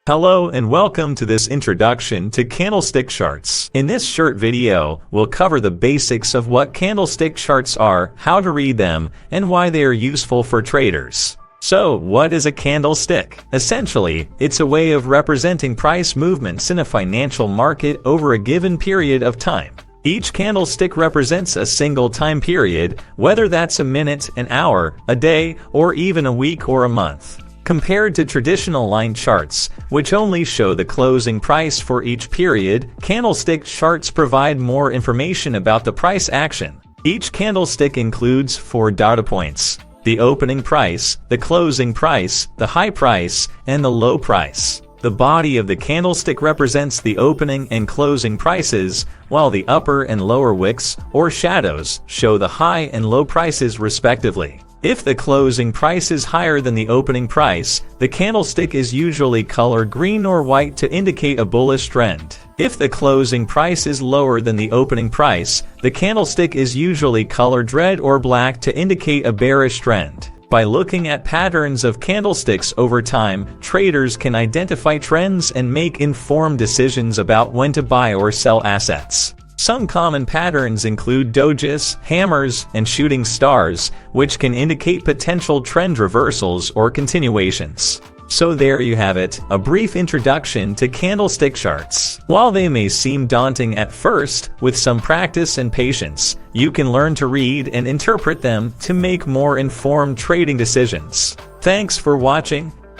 Hello and welcome to this introduction to candlestick charts. In this short video, we'll cover the basics of what candlestick charts are, how to read them, and why they are useful for traders. So, what is a candlestick? Essentially, it's a way of representing price movements in a financial market over a given period of time. Each candlestick represents a single time period, whether that's a minute, an hour, a day, or even a week or a month. Compared to traditional line charts, which only show the closing price for each period, candlestick charts provide more information about the price action. Each candlestick includes 4 data points: the opening price, the closing price, the high price, and the low price. The body of the candlestick represents the opening and closing prices, while the upper and lower wicks, or shadows, show the high and low prices respectively. If the closing price is higher than the opening price, the candlestick is usually colored green or white to indicate a bullish trend. If the closing price is lower than the opening price, the candlestick is usually colored red or black to indicate a bearish trend. By looking at patterns of candlesticks over time, traders can identify trends and make informed decisions about when to buy or sell assets. Some common patterns include doges, hammers, and shooting stars, which can indicate potential trend reversals or continuations. So there you have it, a brief introduction to candlestick charts. While they may seem daunting at first, with some practice and patience, you can learn to read and interpret them to make more informed trading decisions. Thanks for watching.